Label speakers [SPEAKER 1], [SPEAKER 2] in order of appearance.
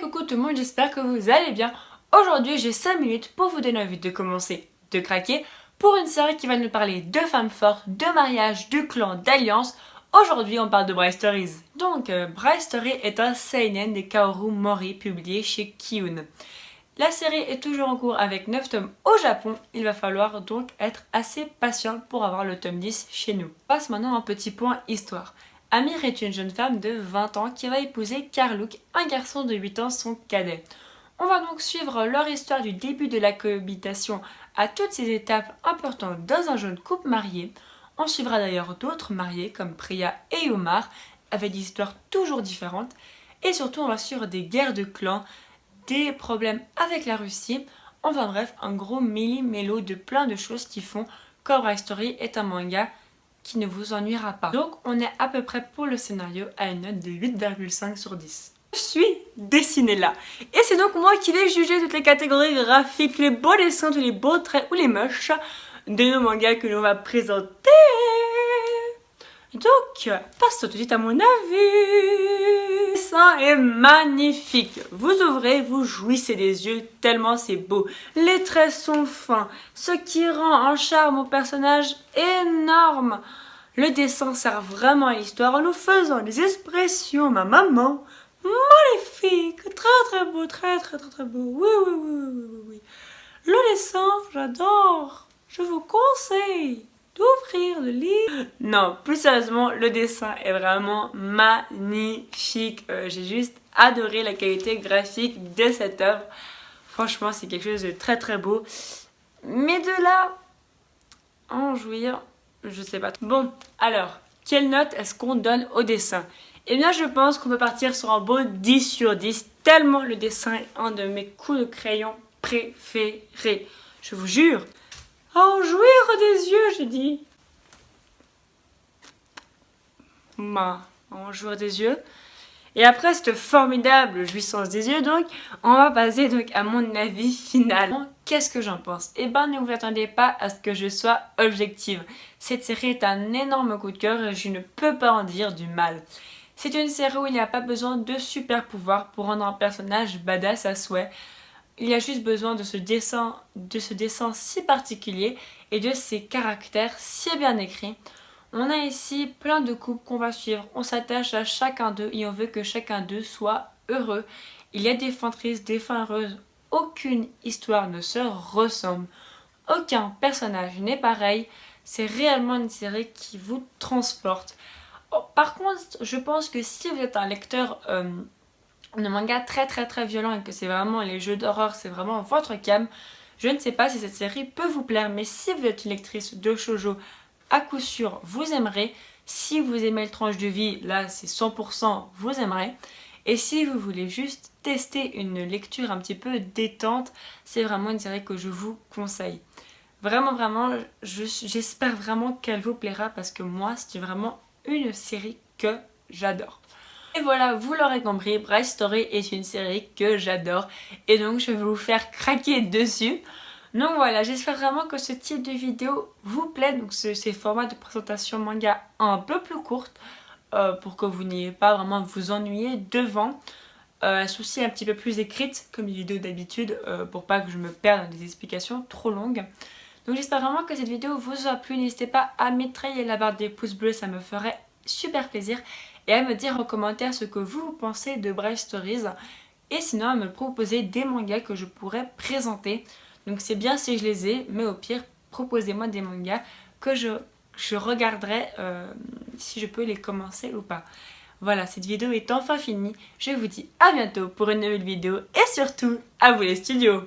[SPEAKER 1] coucou tout le monde, j'espère que vous allez bien. Aujourd'hui j'ai 5 minutes pour vous donner envie de commencer, de craquer pour une série qui va nous parler de femmes fortes, de mariage, de clan, d'alliance. Aujourd'hui on parle de Bride Stories. Donc Bride Story est un seinen de Kaoru Mori publié chez Kiun. La série est toujours en cours avec 9 tomes au Japon, il va falloir donc être assez patient pour avoir le tome 10 chez nous. On passe maintenant à un petit point histoire. Amir est une jeune femme de 20 ans qui va épouser Karluk, un garçon de 8 ans, son cadet. On va donc suivre leur histoire du début de la cohabitation à toutes ces étapes importantes dans un jeune couple marié. On suivra d'ailleurs d'autres mariés comme Priya et Omar, avec des histoires toujours différentes. Et surtout on va suivre des guerres de clans, des problèmes avec la Russie. Enfin bref, un gros méli-mélo de plein de choses qui font que Bride Story est un manga qui ne vous ennuiera pas. Donc on est à peu près pour le scénario à une note de 8,5 sur 10. Je suis dessinée là. Et c'est donc moi qui vais juger toutes les catégories graphiques, les beaux dessins, tous les beaux traits ou les moches de nos mangas que l'on va présenter. Donc, passe tout de suite à mon avis. Le dessin est magnifique. Vous ouvrez, vous jouissez des yeux tellement c'est beau. Les traits sont fins, ce qui rend un charme au personnage énorme. Le dessin sert vraiment à l'histoire en nous faisant des expressions, ma maman. Magnifique, très beau, très beau. Oui. Le dessin, j'adore. Je vous conseille d'ouvrir le livre. Non, plus sérieusement, le dessin est vraiment magnifique. J'ai juste adoré la qualité graphique de cette œuvre. Franchement, c'est quelque chose de très beau. Mais de là à en jouir, je sais pas. Bon, alors, quelle note est-ce qu'on donne au dessin? Eh bien, je pense qu'on peut partir sur un beau 10 sur 10, tellement le dessin est un de mes coups de crayon préférés. Je vous jure. À en jouir des yeux, j'ai dit. À en jouir des yeux. Et après cette formidable jouissance des yeux, donc, on va passer donc à mon avis final. Qu'est-ce que j'en pense? Eh ben, ne vous attendez pas à ce que je sois objective. Cette série est un énorme coup de cœur et je ne peux pas en dire du mal. C'est une série où il n'y a pas besoin de super pouvoirs pour rendre un personnage badass à souhait. Il y a juste besoin de ce dessin si particulier et de ces caractères si bien écrits. On a ici plein de couples qu'on va suivre. On s'attache à chacun d'eux et on veut que chacun d'eux soit heureux. Il y a des fins tristes, des fins heureuses. Aucune histoire ne se ressemble. Aucun personnage n'est pareil. C'est réellement une série qui vous transporte. Par contre, je pense que si vous êtes un lecteur de manga très violent et que c'est vraiment les jeux d'horreur, c'est vraiment votre came, je ne sais pas si cette série peut vous plaire, mais si vous êtes une lectrice de shoujo, à coup sûr vous aimerez. Si vous aimez le tranche de vie, là c'est 100% vous aimerez. Et si vous voulez juste tester une lecture un petit peu détente, c'est vraiment une série que je vous conseille. Vraiment, j'espère vraiment qu'elle vous plaira parce que moi c'est vraiment une série que j'adore. Et voilà, vous l'aurez compris, Bride Story est une série que j'adore et donc je vais vous faire craquer dessus. Donc voilà, j'espère vraiment que ce type de vidéo vous plaît, donc ces formats de présentation manga un peu plus courtes pour que vous n'ayez pas vraiment à vous ennuyer devant. Elles sont aussi un petit peu plus écrites comme les vidéos d'habitude pour pas que je me perde dans des explications trop longues. Donc j'espère vraiment que cette vidéo vous a plu, n'hésitez pas à mitrailler la barre des pouces bleus, ça me ferait super plaisir. Et à me dire en commentaire ce que vous pensez de Bride Stories. Et sinon à me proposer des mangas que je pourrais présenter. Donc c'est bien si je les ai, mais au pire proposez-moi des mangas que je regarderai si je peux les commencer ou pas. Voilà, cette vidéo est enfin finie. Je vous dis à bientôt pour une nouvelle vidéo et surtout à vous les studios.